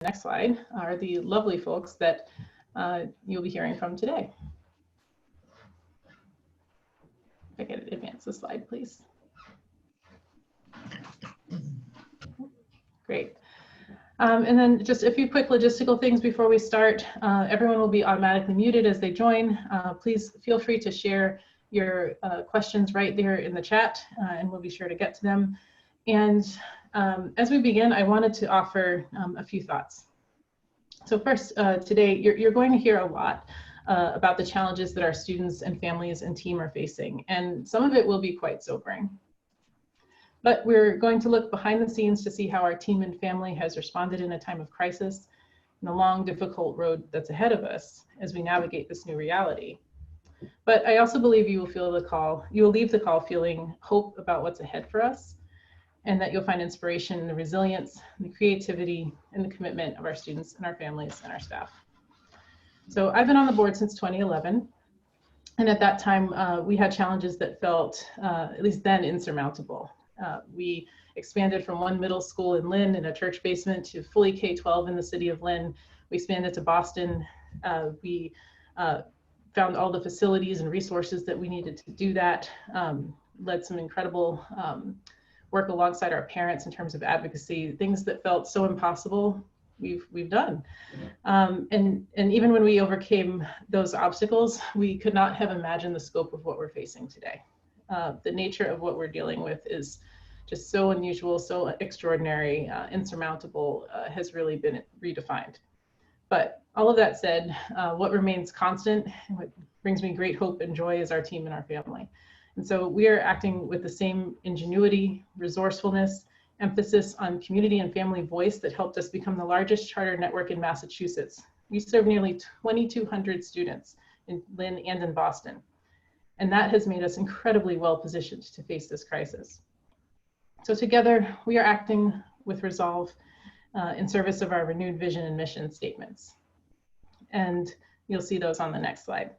next slide are the lovely folks that you'll be hearing from today. If I could advance the slide, please. Great. And then just a few quick logistical things before we start. Everyone will be automatically muted as they join. Please feel free to share your questions right there in the chat, and we'll be sure to get to them. And as we begin, I wanted to offer a few thoughts. So first, today, you're going to hear a lot about the challenges that our students and families and team are facing, and some of it will be quite sobering. But we're going to look behind the scenes to see how our team and family has responded in a time of crisis and the long, difficult road that's ahead of us as we navigate this new reality. But I also believe you will feel the call, you will leave the call feeling hope about what's ahead for us, and that you'll find inspiration in the resilience, the creativity, and the commitment of our students and our families and our staff. So I've been on the board since 2011. And at that time, we had challenges that felt, at least then, insurmountable. We expanded from one middle school in Lynn in a church basement to fully K-12 in the city of Lynn. We expanded to Boston. We found all the facilities and resources that we needed to do that, led some incredible work alongside our parents in terms of advocacy, things that felt so impossible, we've done. And even when we overcame those obstacles, we could not have imagined the scope of what we're facing today. The nature of what we're dealing with is just so unusual, so extraordinary, insurmountable, has really been redefined. But all of that said, what remains constant and what brings me great hope and joy is our team and our family. And so we are acting with the same ingenuity, resourcefulness, emphasis on community and family voice that helped us become the largest charter network in Massachusetts. We serve nearly 2,200 students in Lynn and in Boston. And that has made us incredibly well positioned to face this crisis. So together, we are acting with resolve in service of our renewed vision and mission statements. And you'll see those on the next slide.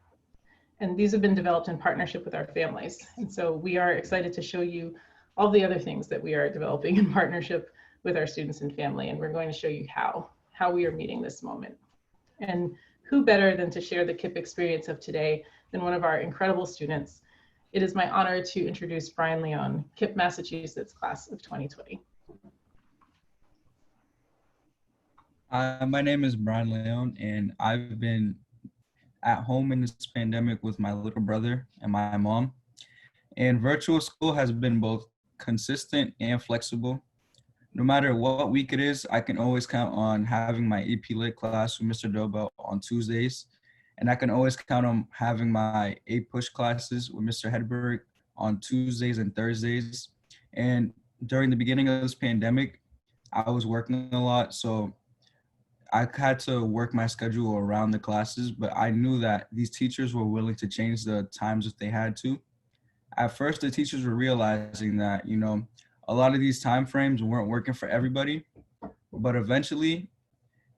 And these have been developed in partnership with our families. And so we are excited to show you all the other things that we are developing in partnership with our students and family. And we're going to show you how we are meeting this moment. And who better than to share the KIPP experience of today than one of our incredible students. It is my honor to introduce Brian Leone, KIPP Massachusetts class of 2020. My name is Brian Leone, and I've been at home in this pandemic with my little brother and my mom. And virtual school has been both consistent and flexible. No matter what week it is, I can always count on having my EP Lit class with Mr. Dobo on Tuesdays. And I can always count on having my push classes with Mr. Hedberg on Tuesdays and Thursdays. And during the beginning of this pandemic, I was working a lot, so I had to work my schedule around the classes, but I knew that these teachers were willing to change the times if they had to. At first, the teachers were realizing that, a lot of these time frames weren't working for everybody, but eventually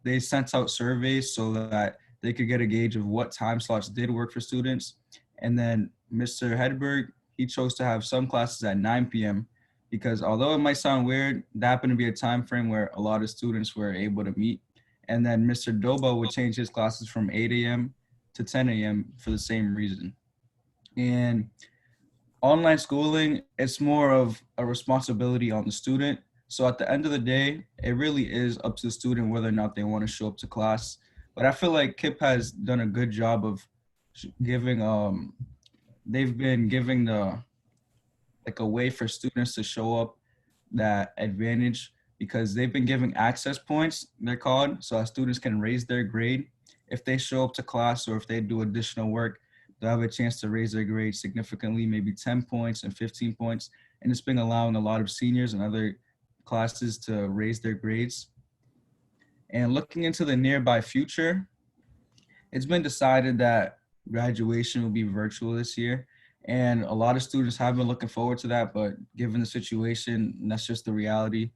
they sent out surveys so that they could get a gauge of what time slots did work for students. And then Mr. Hedberg, he chose to have some classes at 9 p.m. because although it might sound weird, that happened to be a time frame where a lot of students were able to meet. And then Mr. Dobo would change his classes from 8 a.m. to 10 a.m. for the same reason. And online schooling, it's more of a responsibility on the student. So at the end of the day, it really is up to the student whether or not they want to show up to class. But I feel like KIPP has done a good job of giving, they've been giving a way for students to show up that advantage, because they've been giving access points, they're called, so our students can raise their grade. If they show up to class or if they do additional work, they'll have a chance to raise their grade significantly, maybe 10 points and 15 points. And it's been allowing a lot of seniors and other classes to raise their grades. And looking into the nearby future, it's been decided that graduation will be virtual this year. And a lot of students have been looking forward to that, but given the situation, that's just the reality.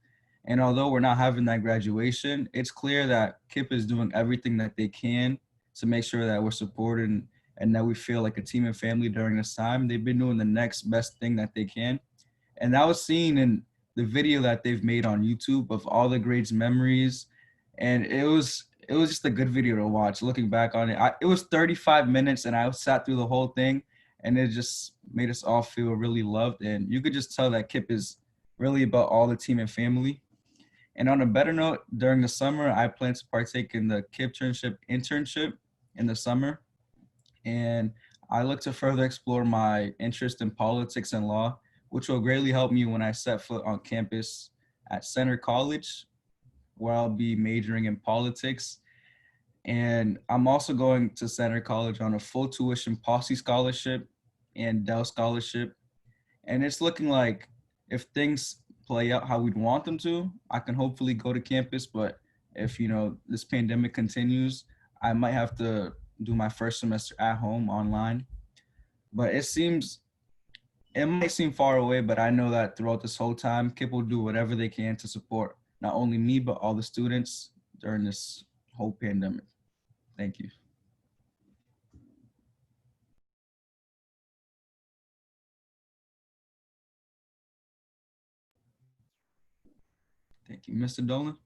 And although we're not having that graduation, it's clear that KIPP is doing everything that they can to make sure that we're supported and that we feel like a team and family during this time. They've been doing the next best thing that they can. And that was seen in the video that they've made on YouTube of all the great memories and it was just a good video to watch. Looking back on it, it was 35 minutes, and I sat through the whole thing, and it just made us all feel really loved. And you could just tell that KIPP is really about all the team and family. And on a better note, during the summer, I plan to partake in the KIPP internship in the summer, and I look to further explore my interest in politics and law, which will greatly help me when I set foot on campus at Center College, where I'll be majoring in politics. And I'm also going to Center College on a full tuition Posse scholarship and Dell scholarship. And it's looking like if things play out how we'd want them to, I can hopefully go to campus. But if, this pandemic continues, I might have to do my first semester at home online. But it might seem far away, but I know that throughout this whole time, KIPP will do whatever they can to support not only me, but all the students during this whole pandemic. Thank you. Thank you. Mr. Dolan?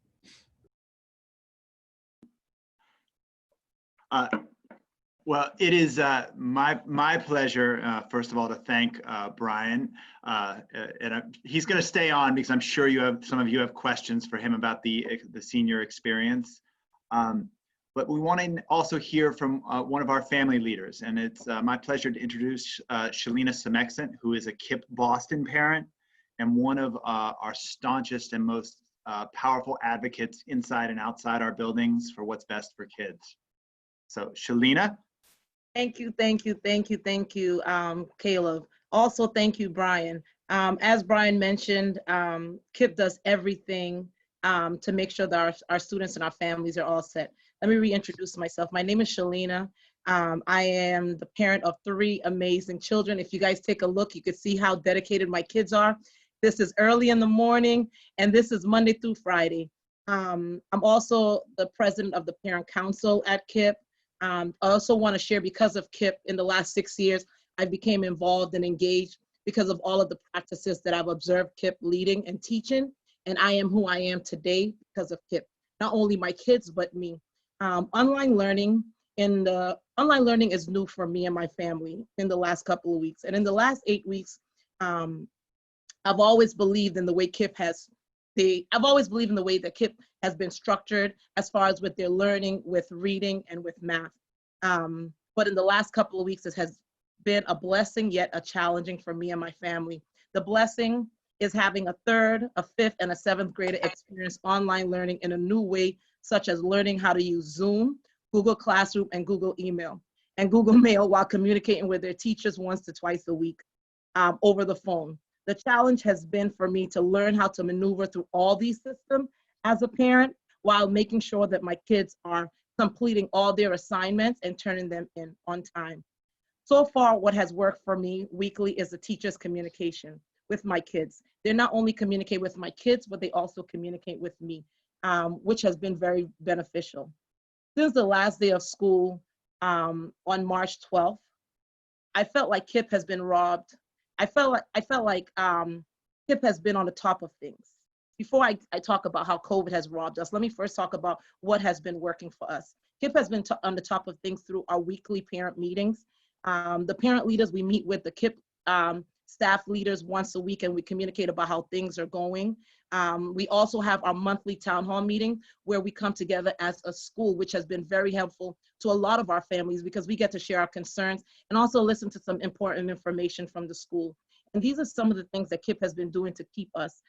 Well, it is my pleasure, first of all, to thank Brian. He's going to stay on because I'm sure some of you have questions for him about the senior experience. But we want to also hear from one of our family leaders, and it's my pleasure to introduce Shalina Semexant, who is a KIPP Boston parent and one of our staunchest and most powerful advocates inside and outside our buildings for what's best for kids. So, Shalina. Thank you, Caleb. Also, thank you, Brian. As Brian mentioned, KIPP does everything to make sure that our students and our families are all set. Let me reintroduce myself. My name is Shalina. I am the parent of 3 amazing children. If you guys take a look, you can see how dedicated my kids are. This is early in the morning, and this is Monday through Friday. I'm also the president of the Parent Council at KIPP. I also want to share, because of KIPP, in the last 6 years, I became involved and engaged because of all of the practices that I've observed KIPP leading and teaching. And I am who I am today because of KIPP. Not only my kids, but me. Online learning is new for me and my family in the last couple of weeks. And in the last 8 weeks, I've always believed in the way KIPP that KIPP has been structured as far as with their learning, with reading, and with math. But in the last couple of weeks, it has been a blessing, yet a challenging for me and my family. The blessing is having a 3rd, a 5th, and a 7th grader experience online learning in a new way, such as learning how to use Zoom, Google Classroom, and Google Email, and Google Mail while communicating with their teachers once to twice a week over the phone. The challenge has been for me to learn how to maneuver through all these systems as a parent while making sure that my kids are completing all their assignments and turning them in on time. So far, what has worked for me weekly is the teacher's communication with my kids. They not only communicate with my kids, but they also communicate with me, which has been very beneficial. Since the last day of school on March 12th, I felt like KIPP has been robbed. I felt like KIPP has been on the top of things. Before I talk about how COVID has robbed us, let me first talk about what has been working for us. KIPP has been on the top of things through our weekly parent meetings. The parent leaders, we meet with the KIPP staff leaders once a week, and we communicate about how things are going. We also have our monthly town hall meeting where we come together as a school, which has been very helpful to a lot of our families because we get to share our concerns and also listen to some important information from the school. And these are some of the things that KIPP has been doing to keep us.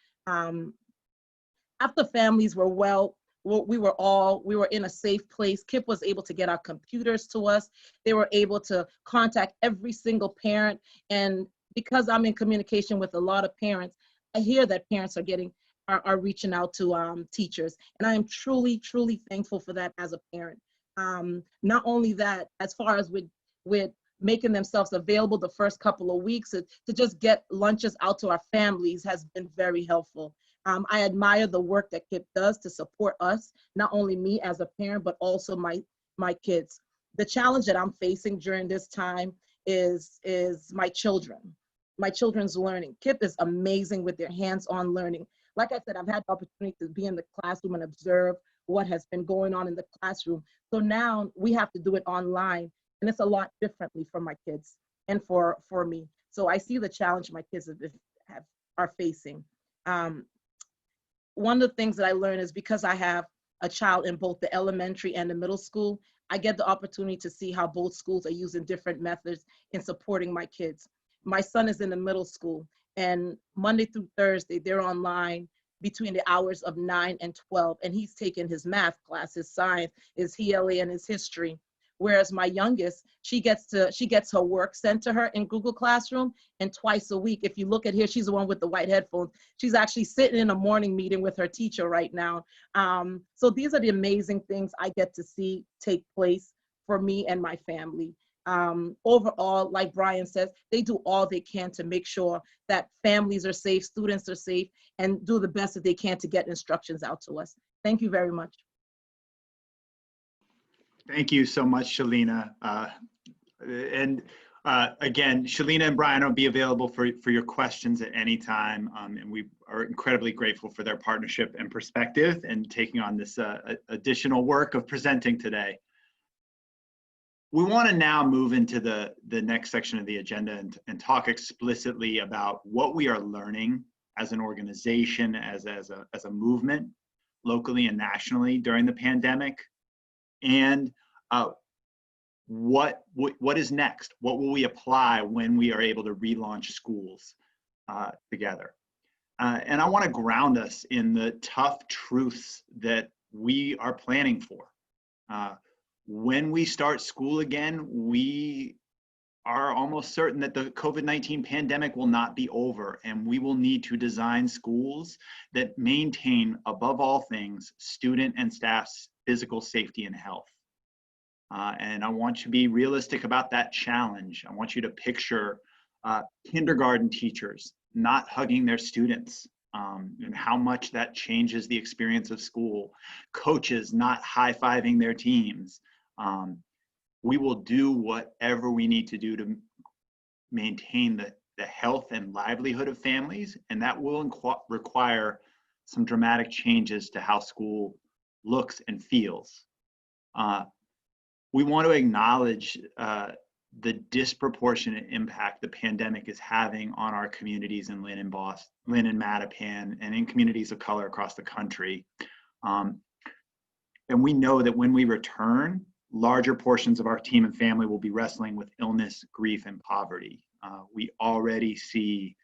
After families were well, we were in a safe place. KIPP was able to get our computers to us. They were able to contact every single parent. And because I'm in communication with a lot of parents, I hear that parents are reaching out to teachers. And I am truly, truly thankful for that as a parent. Not only that, as far as with making themselves available the first couple of weeks to just get lunches out to our families has been very helpful. I admire the work that KIPP does to support us, not only me as a parent, but also my kids. The challenge that I'm facing during this time is my children's learning. KIPP is amazing with their hands-on learning. Like I said, I've had the opportunity to be in the classroom and observe what has been going on in the classroom. So now we have to do it online, and it's a lot differently for my kids and for me. So I see the challenge my kids are facing. One of the things that I learned is because I have a child in both the elementary and the middle school, I get the opportunity to see how both schools are using different methods in supporting my kids. My son is in the middle school, and Monday through Thursday, they're online between the hours of 9 and 12, and he's taking his math class, his science, his ELA, and his history. Whereas my youngest, she gets her work sent to her in Google Classroom, and twice a week, if you look at here, she's the one with the white headphones. She's actually sitting in a morning meeting with her teacher right now. So these are the amazing things I get to see take place for me and my family. Overall, like Brian says, they do all they can to make sure that families are safe, students are safe, and do the best that they can to get instructions out to us. Thank you very much. Thank you so much, Shalina. Again, Shalina and Brian will be available for your questions at any time. And we are incredibly grateful for their partnership and perspective and taking on this additional work of presenting today. We want to now move into the next section of the agenda and talk explicitly about what we are learning as an organization, as a movement, locally and nationally during the pandemic. And what is next? What will we apply when we are able to relaunch schools together? And I want to ground us in the tough truths that we are planning for. When we start school again, we are almost certain that the COVID-19 pandemic will not be over, and we will need to design schools that maintain, above all things, student and staff's physical safety and health. And I want you to be realistic about that challenge. I want you to picture kindergarten teachers not hugging their students and how much that changes the experience of school. Coaches not high-fiving their teams. We will do whatever we need to do to maintain the health and livelihood of families, and that will require some dramatic changes to how school looks and feels. We want to acknowledge the disproportionate impact the pandemic is having on our communities in Lynn and Mattapan, and in communities of color across the country. And we know that when we return, larger portions of our team and family will be wrestling with illness, grief, and poverty. We already see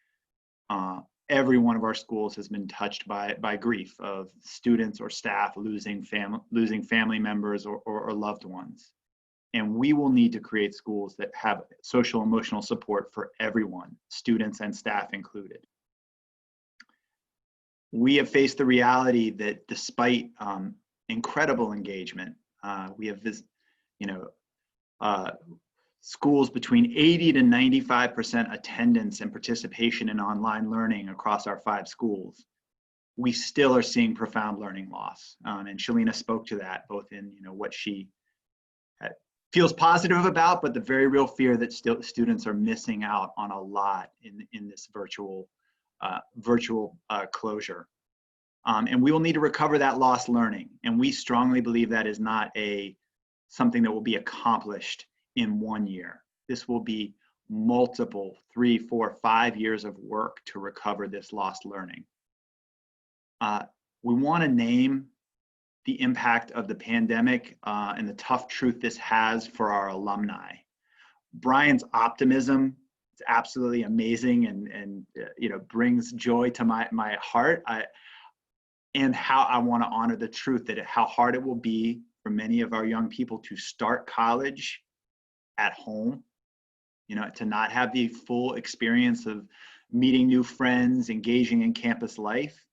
every one of our schools has been touched by grief of students or staff losing family members or loved ones. And we will need to create schools that have social emotional support for everyone, students and staff included. We have faced the reality that despite incredible engagement, we have schools between 80 to 95% attendance and participation in online learning across our 5 schools. We still are seeing profound learning loss. And Shalina spoke to that both in what she feels positive about, but the very real fear that students are missing out on a lot in this virtual closure. And we will need to recover that lost learning. And we strongly believe that is not something that will be accomplished in 1 year. This will be multiple 3, 4, 5 years of work to recover this lost learning. We want to name the impact of the pandemic and the tough truth this has for our alumni. Brian's optimism is absolutely amazing and brings joy to my heart. And how I want to honor the truth that how hard it will be for many of our young people to start college at home, to not have the full experience of meeting new friends, engaging in campus life.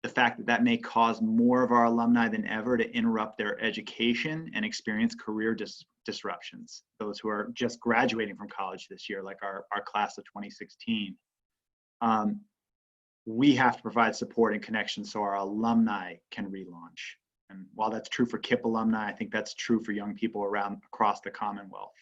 The fact that may cause more of our alumni than ever to interrupt their education and experience career disruptions. Those who are just graduating from college this year, like our class of 2016. We have to provide support and connection so our alumni can relaunch. And while that's true for KIPP alumni, I think that's true for young people across the Commonwealth.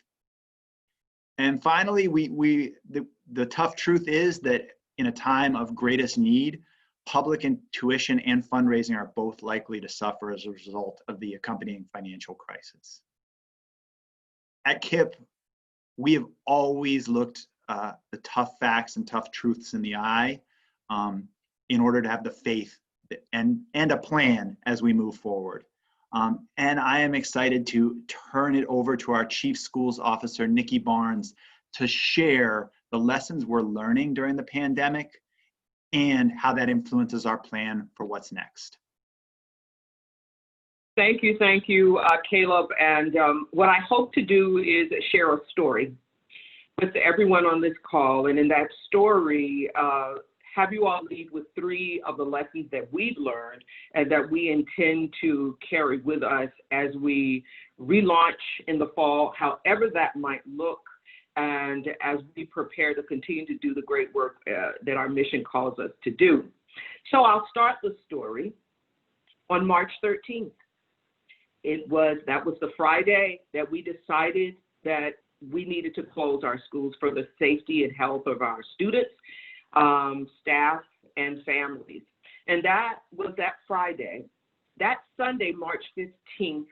And finally, the tough truth is that in a time of greatest need, public and tuition and fundraising are both likely to suffer as a result of the accompanying financial crisis. At KIPP, we have always looked the tough facts and tough truths in the eye in order to have the faith and a plan as we move forward. And I am excited to turn it over to our Chief Schools Officer, Nikki Barnes, to share the lessons we're learning during the pandemic and how that influences our plan for what's next. Thank you, Caleb. And what I hope to do is share a story with everyone on this call. And in that story, have you all leave with 3 of the lessons that we've learned and that we intend to carry with us as we relaunch in the fall, however that might look, and as we prepare to continue to do the great work that our mission calls us to do. So I'll start the story on March 13th. That was the Friday that we decided that we needed to close our schools for the safety and health of our students, staff, and families. And that was that Friday. That Sunday, March 15th,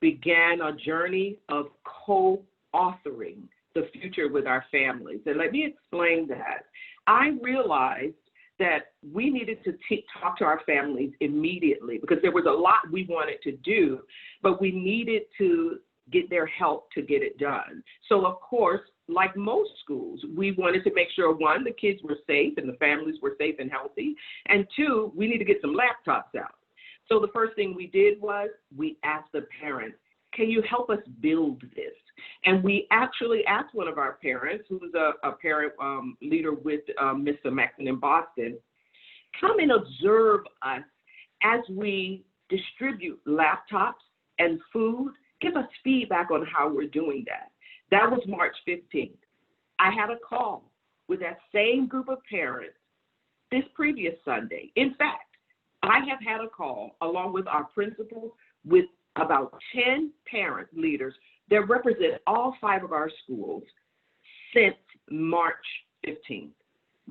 began a journey of co-authoring the future with our families. And let me explain that. I realized that we needed to talk to our families immediately because there was a lot we wanted to do, but we needed to get their help to get it done. So of course, like most schools, we wanted to make sure, 1, the kids were safe and the families were safe and healthy, and 2, we need to get some laptops out. So the first thing we did was we asked the parents, can you help us build this? And we actually asked one of our parents, who was a parent leader with Mr. Maxon in Boston, come and observe us as we distribute laptops and food. Give us feedback on how we're doing that. That was March 15th. I had a call with that same group of parents this previous Sunday. In fact, I have had a call along with our principal with about 10 parent leaders that represent all 5 of our schools since March 15th.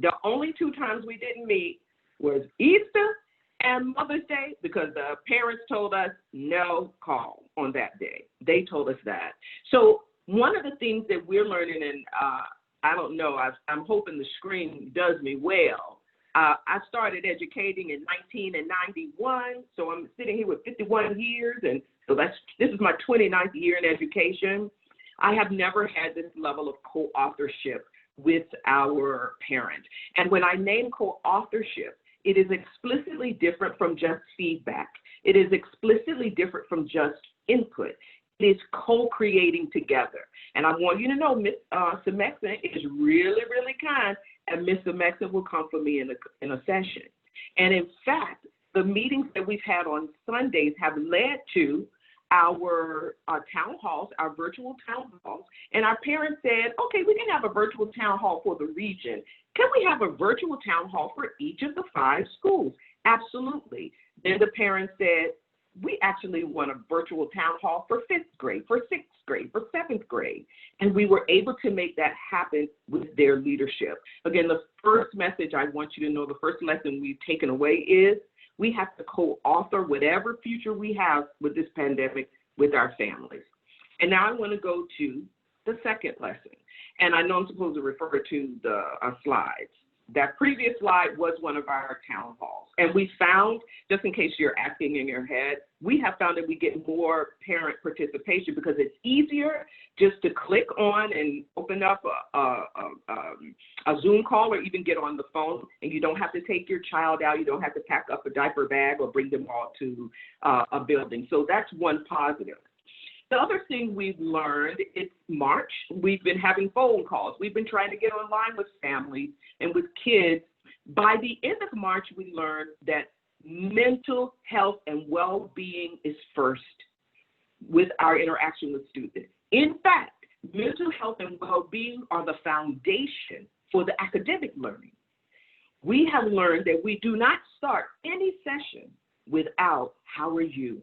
The only 2 times we didn't meet was Easter and Mother's Day because the parents told us no call on that day. They told us that. So one of the things that we're learning, and I don't know, I'm hoping the screen does me well. I started educating in 1991, so I'm sitting here with 51 years, and so this is my 29th year in education. I have never had this level of co-authorship with our parents. And when I name co-authorship, it is explicitly different from just feedback. It is explicitly different from just input. It is co-creating together. And I want you to know, Ms. Maxon is really, really kind, and Mr. Maxon will come for me in a session. And in fact, the meetings that we've had on Sundays have led to our town halls, our virtual town halls, and our parents said, okay, we can have a virtual town hall for the region. Can we have a virtual town hall for each of the 5 schools? Absolutely. Then the parents said, we actually want a virtual town hall for 5th grade, for 6th grade, for 7th grade. And we were able to make that happen with their leadership. Again, the first message I want you to know, the first lesson we've taken away is we have to co-author whatever future we have with this pandemic with our families. And now I want to go to the second lesson. And I know I'm supposed to refer to the slides. That previous slide was one of our town halls. And we found, just in case you're asking in your head, we have found that we get more parent participation because it's easier just to click on and open up a Zoom call or even get on the phone, and you don't have to take your child out. You don't have to pack up a diaper bag or bring them all to a building. So that's one positive. The other thing we've learned, it's March, we've been having phone calls. We've been trying to get online with families and with kids. By the end of March, we learned that mental health and well-being is first with our interaction with students. In fact, mental health and well-being are the foundation for the academic learning. We have learned that we do not start any session without, how are you?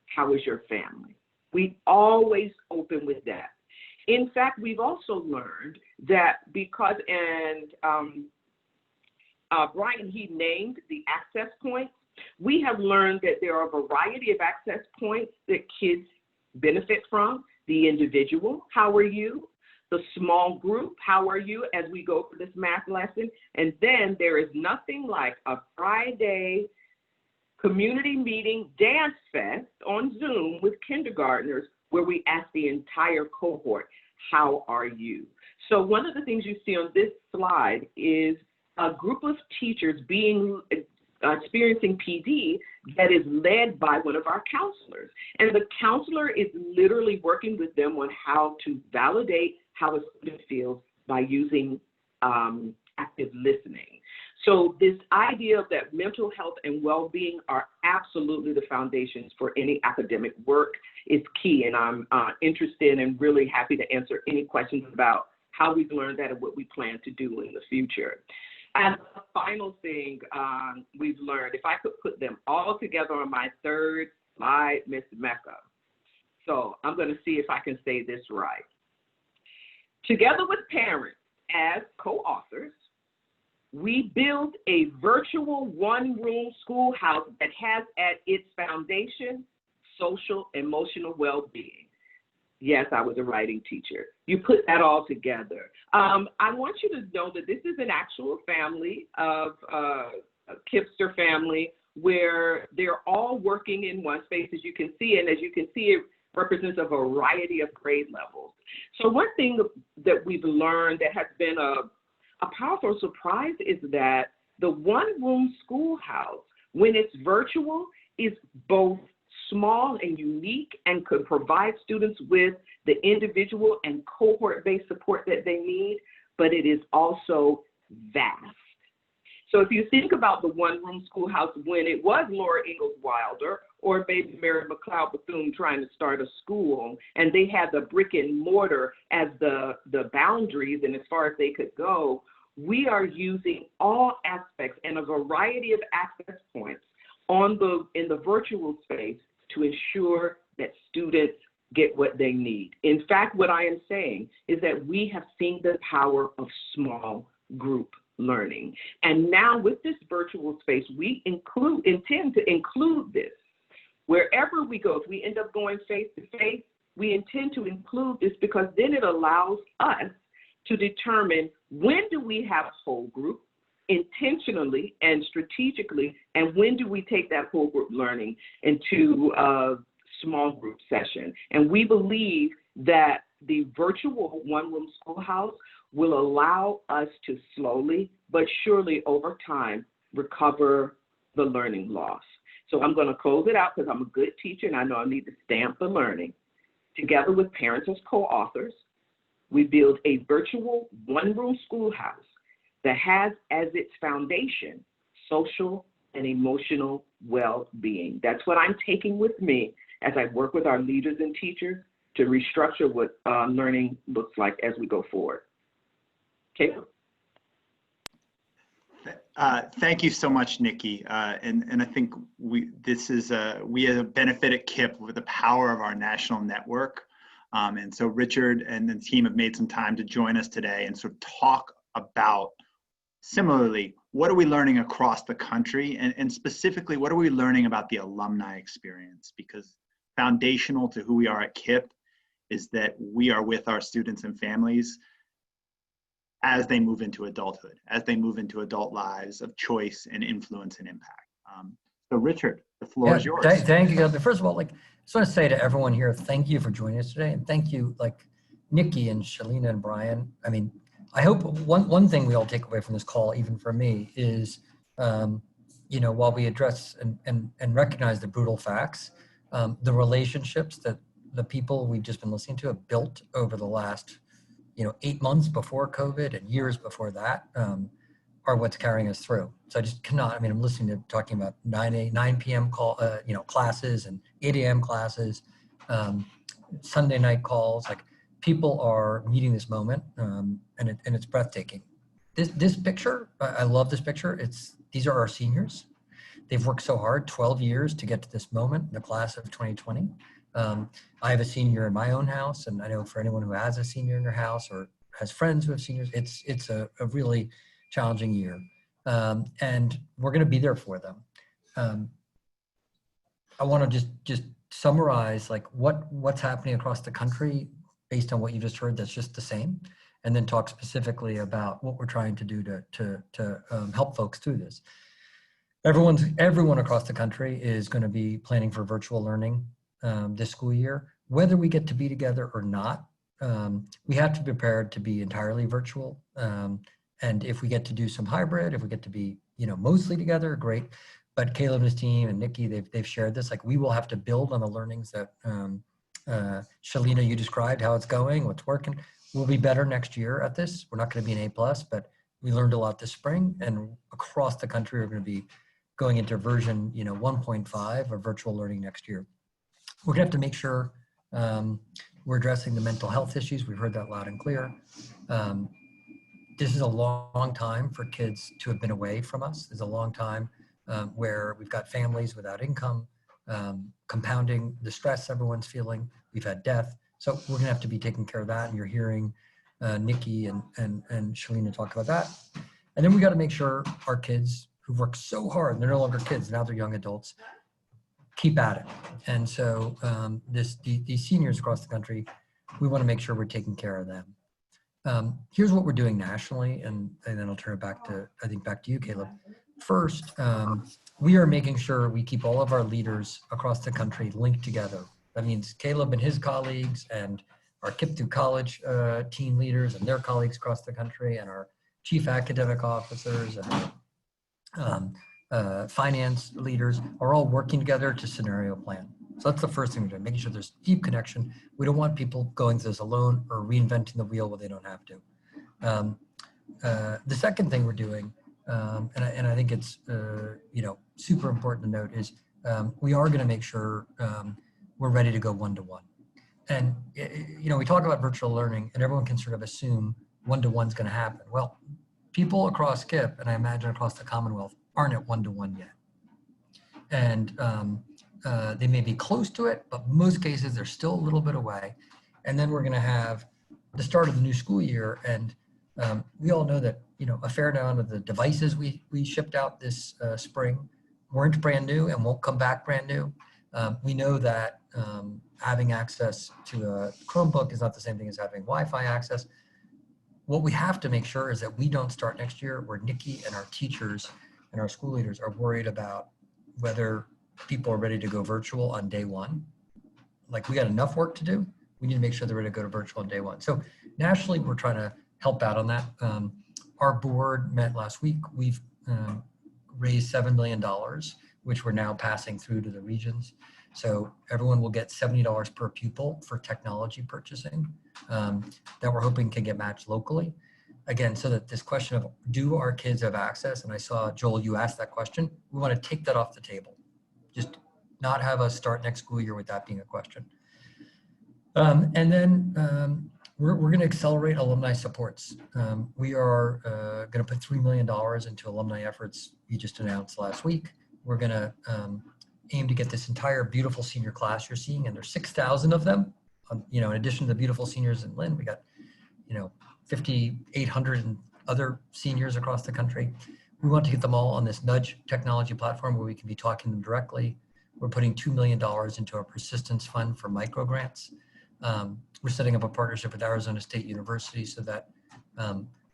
How is your family? We always open with that. In fact, we've also learned that because, and Brian, he named the access points. We have learned that there are a variety of access points that kids benefit from. The individual, how are you? The small group, how are you, as we go for this math lesson. And then there is nothing like a Friday community meeting dance fest on Zoom with kindergartners where we ask the entire cohort, how are you? So one of the things you see on this slide is a group of teachers experiencing PD that is led by one of our counselors. And the counselor is literally working with them on how to validate how a student feels by using active listening. So this idea that mental health and well-being are absolutely the foundations for any academic work is key. And I'm interested and really happy to answer any questions about how we've learned that and what we plan to do in the future. And the final thing we've learned, if I could put them all together on my third slide, Ms. Mecca. So I'm going to see if I can say this right. Together with parents as co-authors, we build a virtual one-room schoolhouse that has at its foundation social, emotional well-being. Yes, I was a writing teacher. You put that all together. I want you to know that this is an actual family of a KIPPster family where they're all working in one space, as you can see, and as you can see, it represents a variety of grade levels. So one thing that we've learned that has been a powerful surprise is that the one-room schoolhouse, when it's virtual, is both small and unique and could provide students with the individual and cohort-based support that they need, but it is also vast. So if you think about the one-room schoolhouse when it was Laura Ingalls Wilder or maybe Mary McLeod Bethune trying to start a school, and they had the brick and mortar as the boundaries and as far as they could go, we are using all aspects and a variety of access points in the virtual space to ensure that students get what they need. In fact, what I am saying is that we have seen the power of small group learning. And now with this virtual space, we intend to include this. Wherever we go, if we end up going face to face, we intend to include this because then it allows us to determine when do we have whole group intentionally and strategically, and when do we take that whole group learning into a small group session. And we believe that the virtual one-room schoolhouse will allow us to slowly but surely over time recover the learning loss. So I'm going to close it out because I'm a good teacher and I know I need to stamp the learning. Together with parents as co-authors, we build a virtual one-room schoolhouse that has as its foundation social and emotional well-being. That's what I'm taking with me as I work with our leaders and teachers to restructure what learning looks like as we go forward. Caleb? Thank you so much, Nikki. And I think we have a benefit at KIPP with the power of our national network. And so Richard and the team have made some time to join us today and sort of talk about, similarly, what are we learning across the country? And specifically, what are we learning about the alumni experience? Because foundational to who we are at KIPP is that we are with our students and families as they move into adulthood, as they move into adult lives of choice and influence and impact. So Richard, the floor is yours. Thank you. First of all, I just want to say to everyone here, thank you for joining us today. And thank you, Nikki and Shalina and Brian. I mean, I hope one thing we all take away from this call, even for me, is, while we address and recognize the brutal facts, the relationships that the people we've just been listening to have built over the last 8 months before COVID and years before that are what's carrying us through. So I just cannot, I'm listening to talking about 9 p.m. classes and 8 a.m. classes, Sunday night calls, people are meeting this moment and it's breathtaking. This picture, I love this picture. These are our seniors. They've worked so hard, 12 years to get to this moment, the class of 2020. I have a senior in my own house, and I know for anyone who has a senior in their house or has friends who have seniors, it's a really challenging year. and we're going to be there for them. I want to just summarize like what's happening across the country based on what you just heard. That's just the same, and then talk specifically about what we're trying to do to help folks through this. Everyone across the country is going to be planning for virtual learning this school year. Whether we get to be together or not, we have to be prepared to be entirely virtual. And if we get to do some hybrid, if we get to be, mostly together, great. But Caleb and his team and Nikki, they've shared this. Like, we will have to build on the learnings that Shalina, you described how it's going, what's working. We'll be better next year at this. We're not going to be an A+, but we learned a lot this spring, and across the country, we're going to be going into version 1.5 of virtual learning next year. We're gonna have to make sure we're addressing the mental health issues. We've heard that loud and clear. This is a long time for kids to have been away from us. There's a long time where we've got families without income, compounding the stress everyone's feeling. We've had death. So we're gonna have to be taking care of that. And you're hearing Nikki and Shalina talk about that. And then we gotta make sure our kids who've worked so hard, they're no longer kids, now they're young adults, keep at it. And so these seniors across the country, we want to make sure we're taking care of them. Here's what we're doing nationally, and then I'll turn it back to you, Caleb. First, we are making sure we keep all of our leaders across the country linked together. That means Caleb and his colleagues, and our KIPP through college team leaders and their colleagues across the country, and our chief academic officers and finance leaders are all working together to scenario plan. So that's the first thing we're doing, making sure there's deep connection. We don't want people going through this alone or reinventing the wheel where they don't have to. The second thing we're doing, and I think it's super important to note, is we are going to make sure we're ready to go one-to-one. And we talk about virtual learning, and everyone can sort of assume one-to-one's going to happen. Well, people across KIPP, and I imagine across the Commonwealth, aren't at one-to-one yet. And they may be close to it, but most cases they're still a little bit away. And then we're going to have the start of the new school year. And we all know that, a fair amount of the devices we shipped out this spring weren't brand new and won't come back brand new. We know that having access to a Chromebook is not the same thing as having Wi-Fi access. What we have to make sure is that we don't start next year where Nikki and our teachers and our school leaders are worried about whether people are ready to go virtual on day one. Like, we got enough work to do. We need to make sure they're ready to go to virtual on day one. So nationally, we're trying to help out on that. Our board met last week. We've raised $7 million, which we're now passing through to the regions. So everyone will get $70 per pupil for technology purchasing that we're hoping can get matched locally. Again, so that this question of, do our kids have access? And I saw, Joel, you asked that question. We want to take that off the table. Just not have us start next school year with that being a question. And then we're going to accelerate alumni supports. We are going to put $3 million into alumni efforts we just announced last week. We're going to aim to get this entire beautiful senior class you're seeing, and there's 6,000 of them. In addition to the beautiful seniors in Lynn, we got 5,800 and other seniors across the country. We want to get them all on this Nudge technology platform where we can be talking to them directly. We're putting $2 million into our persistence fund for micro grants. We're setting up a partnership with Arizona State University so that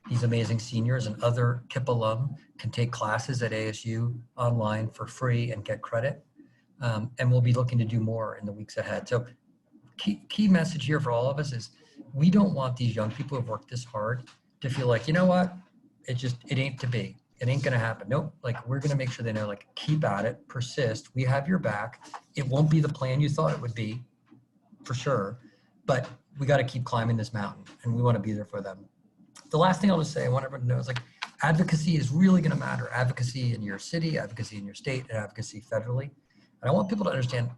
these amazing seniors and other KIPP alum can take classes at ASU online for free and get credit. And we'll be looking to do more in the weeks ahead. So key message here for all of us is, we don't want these young people who've worked this hard to feel like, it ain't to be. It ain't gonna happen. Nope, we're gonna make sure they know, keep at it, persist. We have your back. It won't be the plan you thought it would be, for sure, but we gotta keep climbing this mountain, and we wanna be there for them. The last thing I'll just say, I want everyone to know is, advocacy is really gonna matter. Advocacy in your city, advocacy in your state, and advocacy federally. And I want people to understand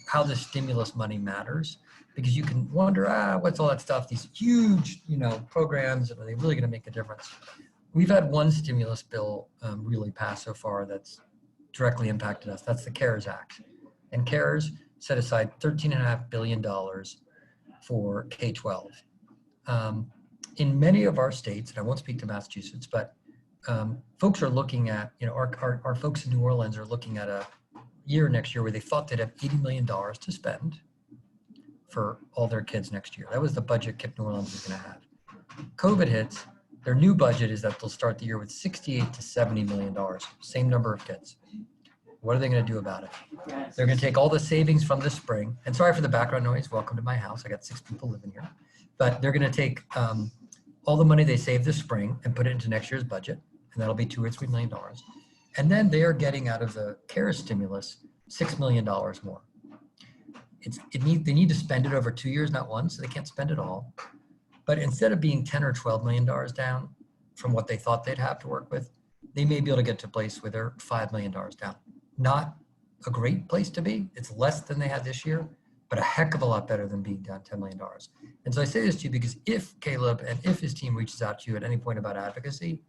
how this stimulus money matters, because you can wonder, what's all that stuff? These huge, programs, are they really going to make a difference? We've had one stimulus bill really pass so far that's directly impacted us. That's the CARES Act. And CARES set aside $13.5 billion for K-12. In many of our states, and I won't speak to Massachusetts, but folks are looking at, our folks in New Orleans are looking at a year next year where they thought they'd have $80 million to spend for all their kids next year. That was the budget KIPP New Orleans was going to have. COVID hits. Their new budget is that they'll start the year with $68 to $70 million, same number of kids. What are they going to do about it? They're going to take all the savings from this spring, and sorry for the background noise. Welcome to my house. I got 6 people living here. But they're going to take all the money they saved this spring and put it into next year's budget, and that'll be $2 or $3 million. And then they are getting out of the CARES stimulus $6 million more. They need to spend it over 2 years, not one, so they can't spend it all. But instead of being $10 or $12 million down from what they thought they'd have to work with, they may be able to get to a place where they're $5 million down. Not a great place to be. It's less than they had this year, but a heck of a lot better than being down $10 million. And so I say this to you because if Caleb and if his team reaches out to you at any point about advocacy,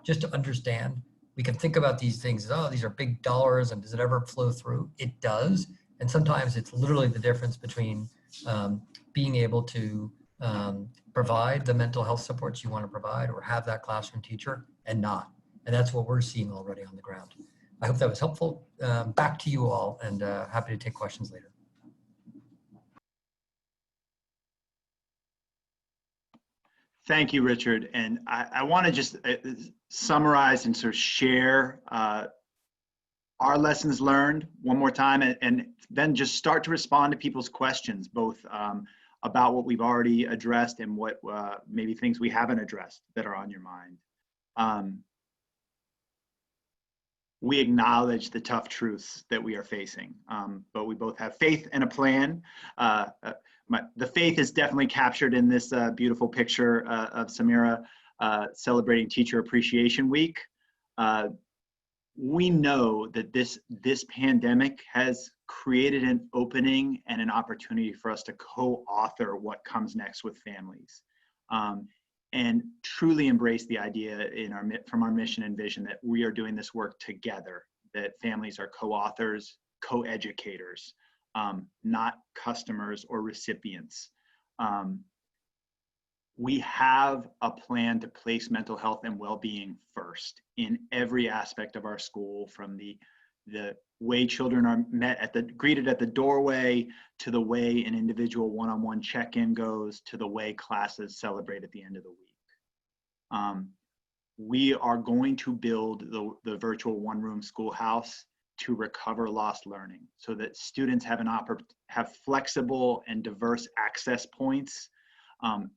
just to understand, we can think about these things as, oh, these are big dollars and does it ever flow through? It does. And sometimes it's literally the difference between being able to provide the mental health supports you want to provide or have that classroom teacher and not. And that's what we're seeing already on the ground. I hope that was helpful. Back to you all, and happy to take questions later. Thank you, Richard. And I want to just summarize and sort of share our lessons learned one more time, and then just start to respond to people's questions, both about what we've already addressed and what maybe things we haven't addressed that are on your mind. We acknowledge the tough truths that we are facing, but we both have faith and a plan. The faith is definitely captured in this beautiful picture of Samira celebrating Teacher Appreciation Week. We know that this pandemic has created an opening and an opportunity for us to co-author what comes next with families. And truly embrace the idea from our mission and vision that we are doing this work together, that families are co-authors, co-educators, not customers or recipients. We have a plan to place mental health and well-being first in every aspect of our school, from the way children are greeted at the doorway, to the way an individual one-on-one check-in goes, to the way classes celebrate at the end of the week. We are going to build the virtual one-room schoolhouse to recover lost learning, so that students have flexible and diverse access points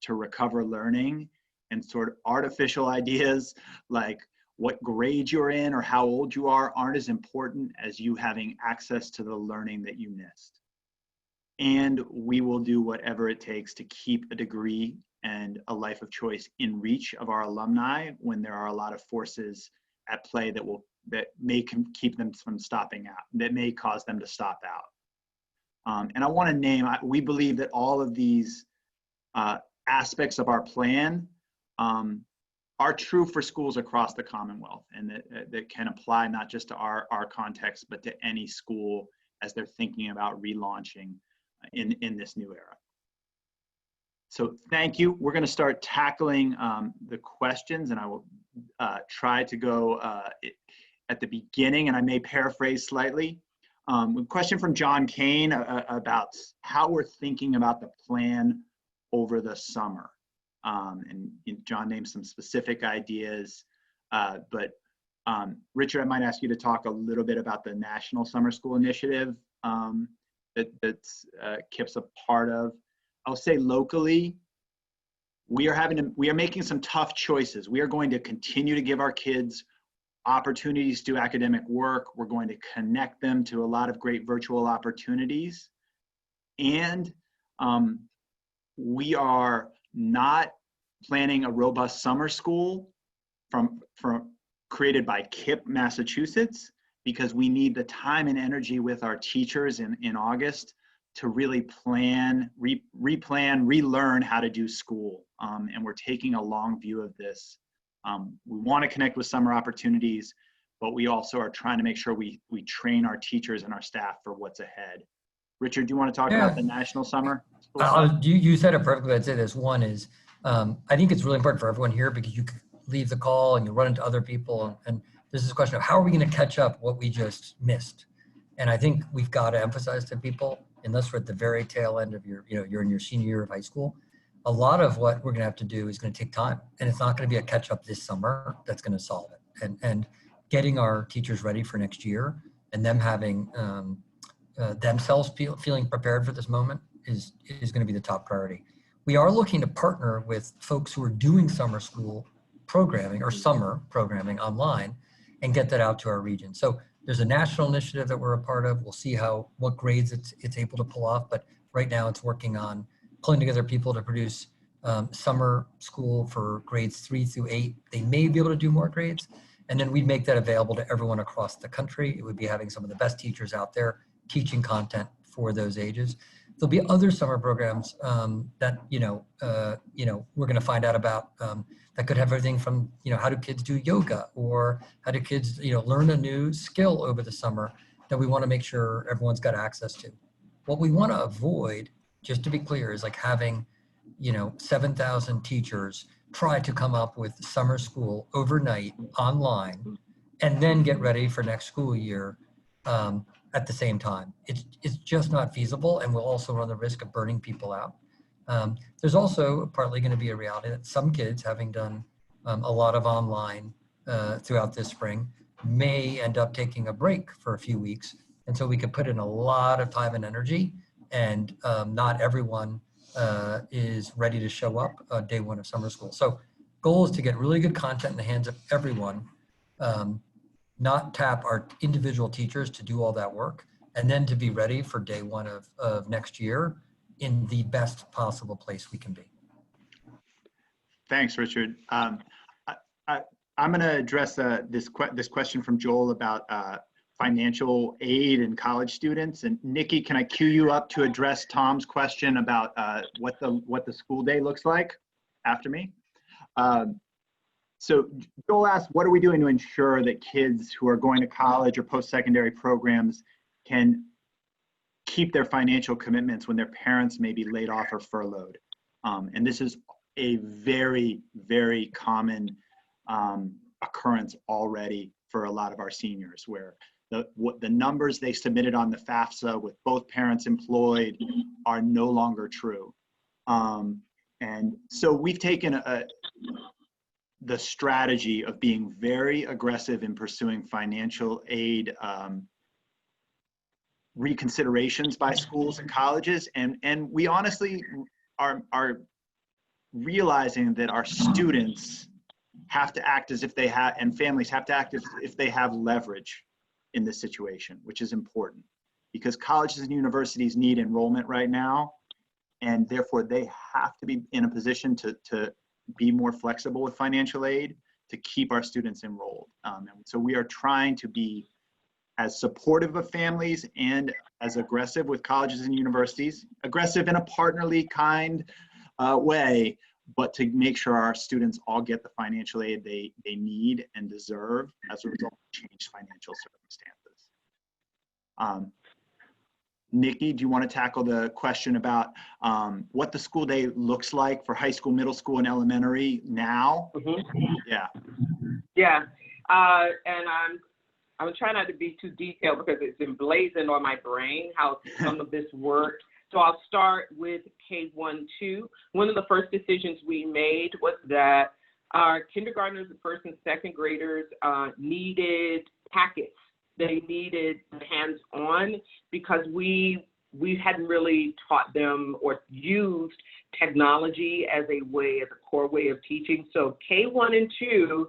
to recover learning, and sort of artificial ideas like what grade you're in or how old you are aren't as important as you having access to the learning that you missed. And we will do whatever it takes to keep a degree and a life of choice in reach of our alumni when there are a lot of forces at play that may keep them from stopping out, that may cause them to stop out. And I want to name, we believe that all of these aspects of our plan are true for schools across the Commonwealth, and that can apply not just to our context, but to any school as they're thinking about relaunching in this new era. So thank you. We're going to start tackling the questions, and I will try to go at the beginning, and I may paraphrase slightly. A question from John Kane about how we're thinking about the plan over the summer. And John named some specific ideas, but Richard, I might ask you to talk a little bit about the National Summer School Initiative that's KIPP's a part of. I'll say locally, we are making some tough choices. We are going to continue to give our kids opportunities to do academic work. We're going to connect them to a lot of great virtual opportunities. And we are not planning a robust summer school created by KIPP Massachusetts, because we need the time and energy with our teachers in August to really plan, replan, relearn how to do school. And we're taking a long view of this. We want to connect with summer opportunities, but we also are trying to make sure we train our teachers and our staff for what's ahead. Richard, do you want to talk about the National Summer School? You said it perfectly. I'd say this. One is, I think it's really important for everyone here, because leave the call and you run into other people. And there's this question of how are we going to catch up what we just missed? And I think we've got to emphasize to people, unless we're at the very tail end of your, you're in your senior year of high school, a lot of what we're going to have to do is going to take time. And it's not going to be a catch up this summer that's going to solve it. And getting our teachers ready for next year and them having themselves feeling prepared for this moment is going to be the top priority. We are looking to partner with folks who are doing summer school programming or summer programming online and get that out to our region. So there's a national initiative that we're a part of. We'll see what grades it's able to pull off, but right now it's working on pulling together people to produce summer school for grades 3 through 8. They may be able to do more grades, and then we'd make that available to everyone across the country. It would be having some of the best teachers out there teaching content for those ages. There'll be other summer programs that we're going to find out about that could have everything from how do kids do yoga, or how do kids learn a new skill over the summer that we want to make sure everyone's got access to. What we want to avoid, just to be clear, is like having 7,000 teachers try to come up with summer school overnight online and then get ready for next school year at the same time. It's just not feasible, and we'll also run the risk of burning people out. There's also partly going to be a reality that some kids, having done a lot of online throughout this spring, may end up taking a break for a few weeks. And so we could put in a lot of time and energy, and not everyone is ready to show up day one of summer school. So goal is to get really good content in the hands of everyone, not tap our individual teachers to do all that work, and then to be ready for day one of next year in the best possible place we can be. Thanks, Richard. I'm going to address this question from Joel about financial aid and college students. And Nikki, can I cue you up to address Tom's question about what the school day looks like after me? So Joel asked, what are we doing to ensure that kids who are going to college or post-secondary programs can keep their financial commitments when their parents may be laid off or furloughed? And this is a very, very common occurrence already for a lot of our seniors, where the numbers they submitted on the FAFSA with both parents employed are no longer true. And so we've taken the strategy of being very aggressive in pursuing financial aid reconsiderations by schools and colleges, and we honestly are realizing that our students have to act as if they have, and families have to act as if they have leverage in this situation, which is important because colleges and universities need enrollment right now, and therefore they have to be in a position to be more flexible with financial aid to keep our students enrolled. And so we are trying to be as supportive of families and as aggressive with colleges and universities, aggressive in a partnerly kind way, but to make sure our students all get the financial aid they need and deserve as a result of changed financial circumstances. Nikki, do you want to tackle the question about what the school day looks like for high school, middle school, and elementary now? Mm-hmm. Yeah. Yeah, and I'm trying not to be too detailed because it's emblazoned on my brain how some of this worked. So I'll start with K-1-2. One of the first decisions we made was that our kindergartners, first and second graders needed packets. They needed hands-on because we hadn't really taught them or used technology as a core way of teaching. So K-1 and 2,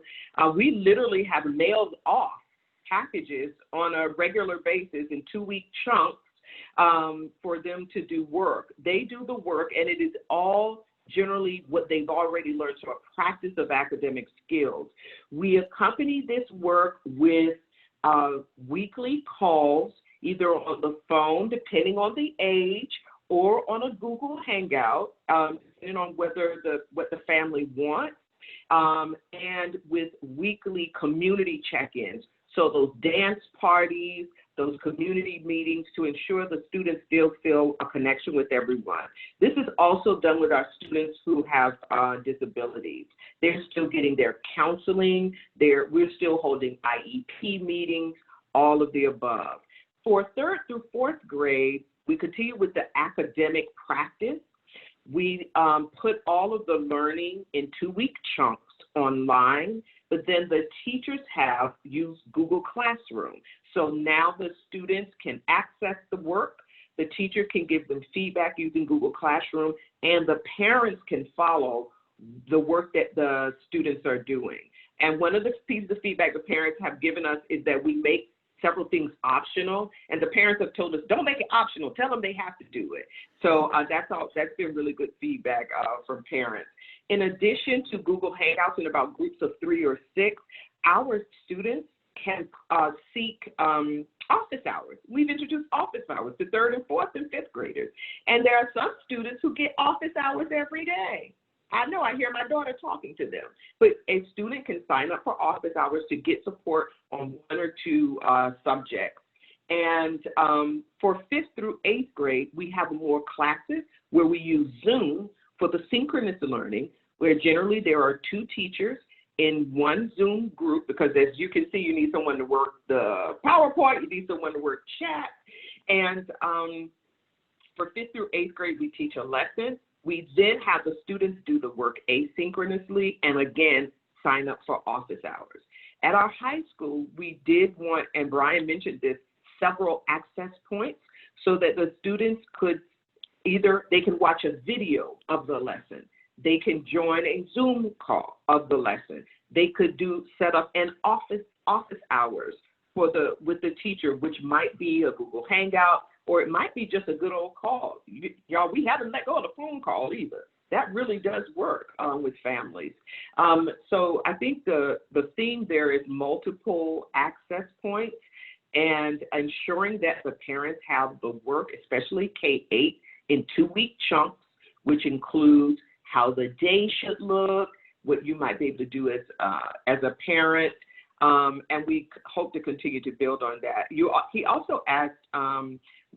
we literally have mailed off packages on a regular basis in 2-week chunks for them to do work. They do the work, and it is all generally what they've already learned, so a practice of academic skills. We accompany this work with weekly calls, either on the phone, depending on the age, or on a Google Hangout, depending on what the family wants, and with weekly community check-ins. So those dance parties, those community meetings to ensure the students still feel a connection with everyone. This is also done with our students who have disabilities. They're still getting their counseling. We're still holding IEP meetings, all of the above. For 3rd through 4th grade, we continue with the academic practice. We put all of the learning in 2-week chunks online, but then the teachers have used Google Classroom. So now the students can access the work, the teacher can give them feedback using Google Classroom, and the parents can follow the work that the students are doing. And one of the pieces of feedback the parents have given us is that we make several things optional, and the parents have told us, don't make it optional, tell them they have to do it. So that's been really good feedback from parents. In addition to Google Hangouts in about groups of 3 or 6, our students can seek office hours. We've introduced office hours to 3rd and 4th and 5th graders. And there are some students who get office hours every day. I know, I hear my daughter talking to them. But a student can sign up for office hours to get support on 1 or 2 subjects. And for 5th through 8th grade, we have more classes where we use Zoom for the synchronous learning, where generally there are 2 teachers in one Zoom group, because as you can see, you need someone to work the PowerPoint, you need someone to work chat. And for 5th through 8th grade, we teach a lesson. We then have the students do the work asynchronously and again, sign up for office hours. At our high school, we did want, and Brian mentioned this, several access points so that the students could they can watch a video of the lesson. They can join a Zoom call of the lesson. They could set up an office hours with the teacher, which might be a Google Hangout, or it might be just a good old call. Y'all, we haven't let go of the phone call either. That really does work with families. So I think the theme there is multiple access points and ensuring that the parents have the work, especially K-8, in 2-week chunks, which includes how the day should look, what you might be able to do as a parent, and we hope to continue to build on that. He also asked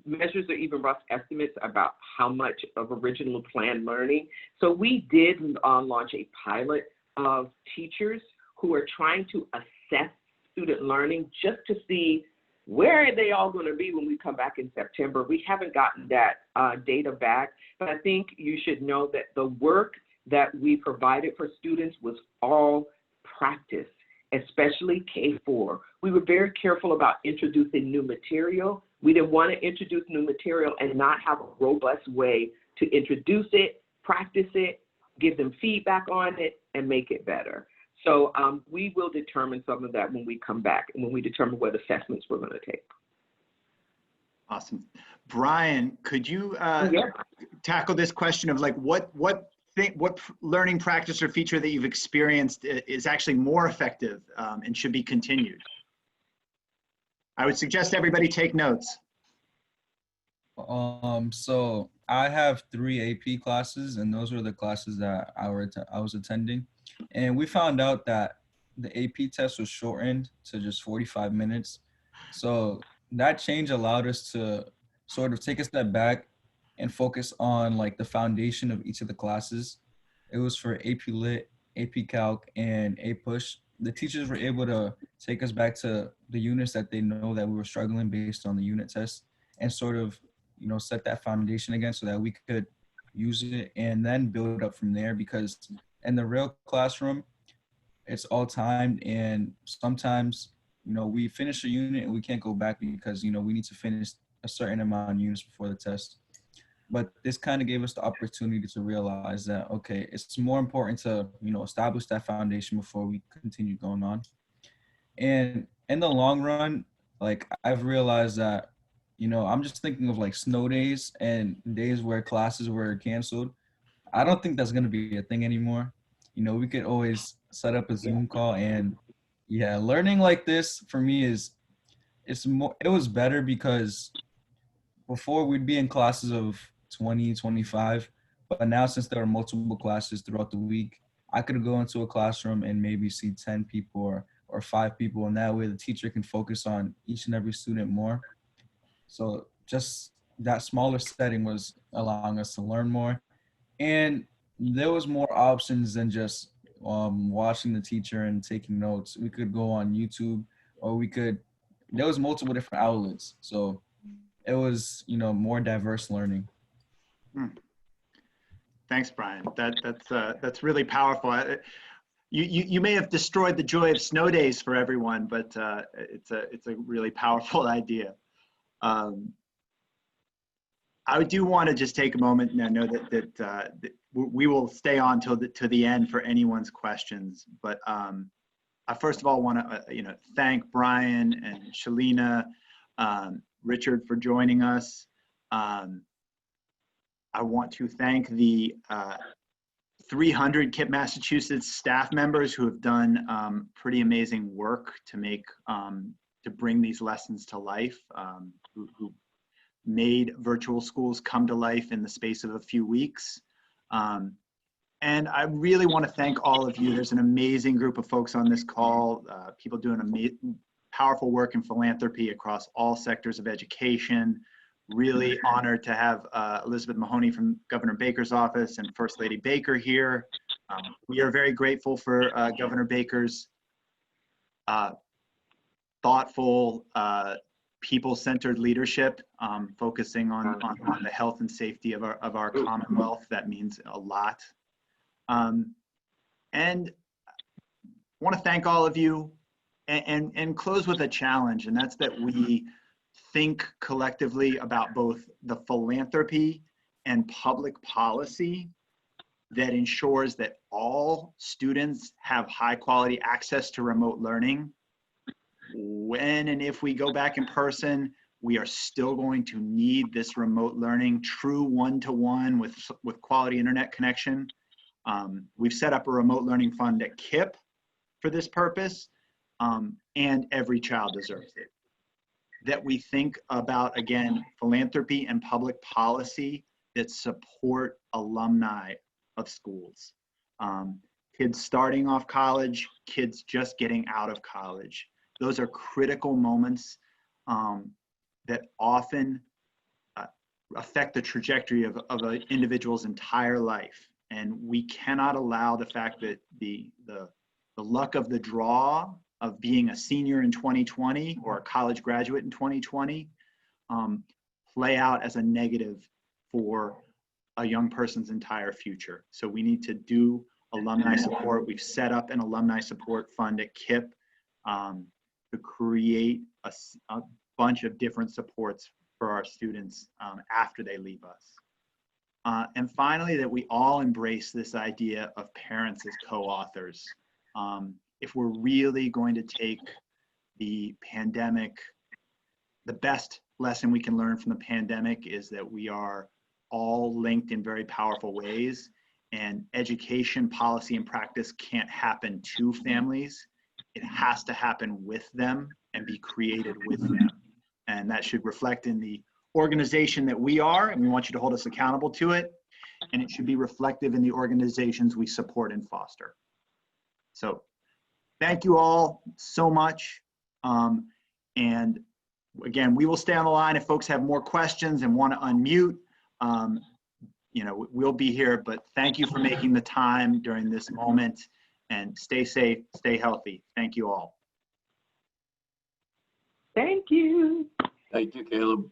measures or even rough estimates about how much of original planned learning. So we did launch a pilot of teachers who are trying to assess student learning just to see where are they all going to be when we come back in September. We haven't gotten that data back, but I think you should know that the work that we provided for students was all practice, especially K-4. We were very careful about introducing new material. We didn't want to introduce new material and not have a robust way to introduce it, practice it, give them feedback on it, and make it better. So we will determine some of that when we come back and when we determine what assessments we're going to take. Awesome. Brian, could you tackle this question of like what learning practice or feature that you've experienced is actually more effective and should be continued? I would suggest everybody take notes. So I have 3 AP classes, and those were the classes that I was attending. And we found out that the AP test was shortened to just 45 minutes. So that change allowed us to sort of take a step back and focus on like the foundation of each of the classes. It was for AP Lit, AP Calc, and APUSH. The teachers were able to take us back to the units that they know that we were struggling based on the unit test and sort of, set that foundation again so that we could use it and then build up from there, because in the real classroom, it's all timed, and sometimes, we finish a unit and we can't go back because, we need to finish a certain amount of units before the test. But this kind of gave us the opportunity to realize that, okay, it's more important to, establish that foundation before we continue going on. And in the long run, like I've realized that, I'm just thinking of like snow days and days where classes were canceled. I don't think that's going to be a thing anymore. We could always set up a Zoom call, and learning like this for me it was better because before we'd be in classes of 20, 25, but now since there are multiple classes throughout the week, I could go into a classroom and maybe see 10 people or or 5 people, and that way the teacher can focus on each and every student more. So just that smaller setting was allowing us to learn more, and there was more options than just watching the teacher and taking notes. We could go on YouTube, or there was multiple different outlets. So it was, more diverse learning. Thanks, Brian. That's really powerful. You may have destroyed the joy of snow days for everyone, but it's a really powerful idea. I do want to just take a moment, and I know that we will stay on to the end for anyone's questions. But I first of all want to thank Brian and Shalina, Richard for joining us. I want to thank the 300 KIPP Massachusetts staff members who have done pretty amazing work to bring these lessons to life, who made virtual schools come to life in the space of a few weeks. And I really want to thank all of you. There's an amazing group of folks on this call, people doing powerful work in philanthropy across all sectors of education. Really honored to have Elizabeth Mahoney from Governor Baker's office and First Lady Baker here. We are very grateful for Governor Baker's thoughtful, people-centered leadership, focusing on the health and safety of our Commonwealth. That means a lot. And I want to thank all of you and close with a challenge, and that's that we think collectively about both the philanthropy and public policy that ensures that all students have high quality access to remote learning. When and if we go back in person, we are still going to need this remote learning, true one-to-one with quality internet connection. We've set up a remote learning fund at KIPP for this purpose, and every child deserves it. That we think about, again, philanthropy and public policy that support alumni of schools. Kids starting off college, kids just getting out of college. Those are critical moments that often affect the trajectory of an individual's entire life. And we cannot allow the fact that the luck of the draw of being a senior in 2020 or a college graduate in 2020 play out as a negative for a young person's entire future. So we need to do alumni support. We've set up an alumni support fund at KIPP to create a bunch of different supports for our students after they leave us. And finally, that we all embrace this idea of parents as co-authors. If we're really going to take the pandemic, the best lesson we can learn from the pandemic is that we are all linked in very powerful ways, and education, policy, and practice can't happen to families. It has to happen with them and be created with them. And that should reflect in the organization that we are, and we want you to hold us accountable to it. And it should be reflective in the organizations we support and foster. So thank you all so much. And again, we will stay on the line if folks have more questions and want to unmute. We'll be here, but thank you for making the time during this moment, and stay safe, stay healthy. Thank you all. Thank you. Thank you, Caleb.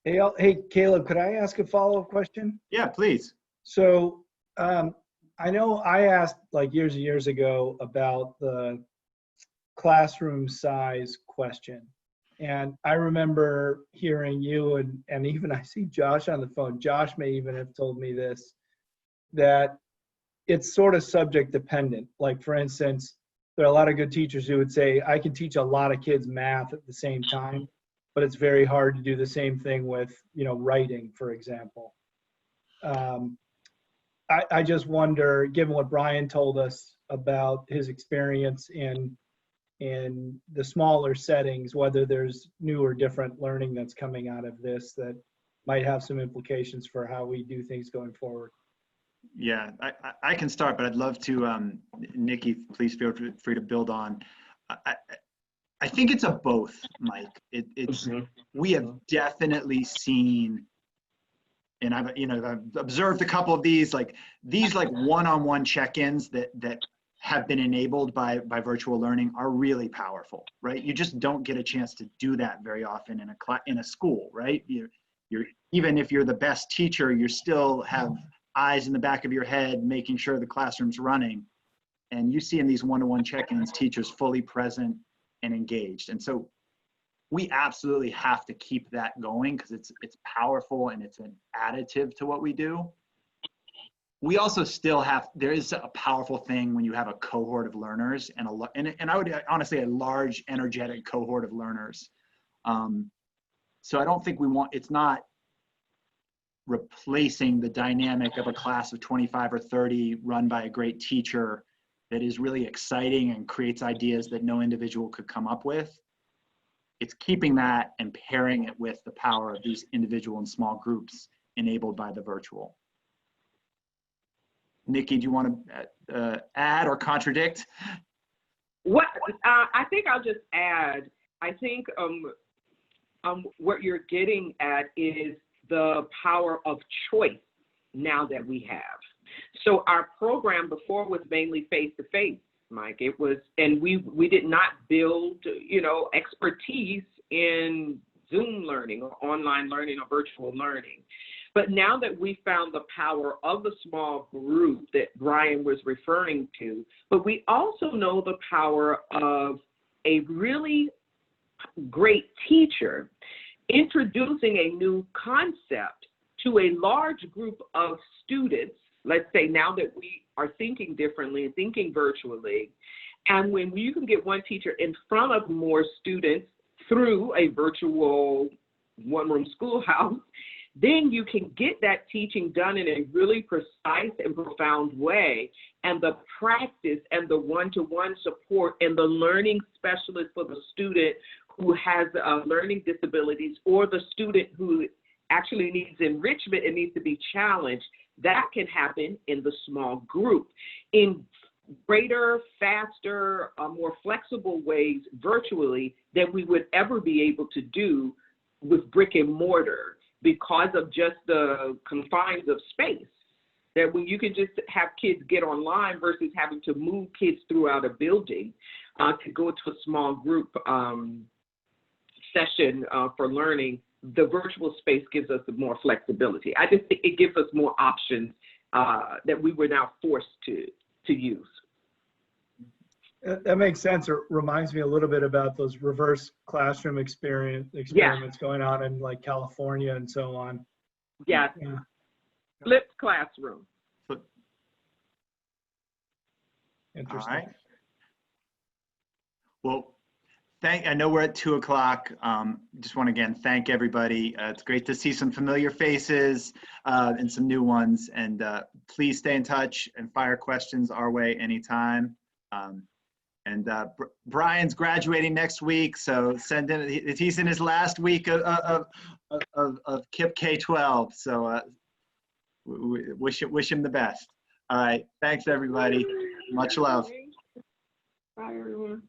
Hey, Caleb, could I ask a follow-up question? Yeah, please. So I know I asked like years and years ago about the classroom size question. And I remember hearing you and even I see Josh on the phone. Josh may even have told me this, that it's sort of subject dependent. Like for instance, there are a lot of good teachers who would say, I can teach a lot of kids math at the same time, but it's very hard to do the same thing with, writing, for example. I just wonder, given what Brian told us about his experience in the smaller settings, whether there's new or different learning that's coming out of this that might have some implications for how we do things going forward. Yeah, I can start, but I'd love to, Nikki, please feel free to build on. I think it's a both, Mike. It's we have definitely seen, and I've observed a couple of these one-on-one check-ins that have been enabled by virtual learning are really powerful, right? You just don't get a chance to do that very often in a school, right? You're even if you're the best teacher, you still have eyes in the back of your head making sure the classroom's running. And you see in these one-to-one check-ins, teachers fully present and engaged. And so we absolutely have to keep that going because it's powerful and it's an additive to what we do. We also still have, there is a powerful thing when you have a cohort of learners and I would honestly a large energetic cohort of learners. So I don't think it's not replacing the dynamic of a class of 25 or 30 run by a great teacher that is really exciting and creates ideas that no individual could come up with. It's keeping that and pairing it with the power of these individual and small groups enabled by the virtual. Nikki, do you want to add or contradict? What I think I'll just add, I think what you're getting at is the power of choice now that we have. So our program before was mainly face-to-face, Mike. It was, and we did not build, expertise in Zoom learning or online learning or virtual learning. But now that we found the power of the small group that Brian was referring to, but we also know the power of a really great teacher introducing a new concept to a large group of students, let's say now that we are thinking differently and thinking virtually, and when you can get one teacher in front of more students through a virtual one-room schoolhouse, then you can get that teaching done in a really precise and profound way, and the practice and the one-to-one support and the learning specialist for the student who has learning disabilities or the student who actually needs enrichment and needs to be challenged, that can happen in the small group in greater, faster, more flexible ways virtually than we would ever be able to do with brick and mortar because of just the confines of space. That when you can just have kids get online versus having to move kids throughout a building to go to a small group session for learning, the virtual space gives us more flexibility. I just think it gives us more options that we were now forced to use. That makes sense. It reminds me a little bit about those reverse classroom experiments going on in like California and so on. Yeah. Flipped classroom. Interesting. All right. Well, I know we're at 2 o'clock. Just want to again thank everybody. It's great to see some familiar faces and some new ones. And please stay in touch and fire questions our way anytime. Brian's graduating next week, so send in. He's in his last week of KIPP K-12. So we wish him the best. All right, thanks everybody. Much love. Bye everyone.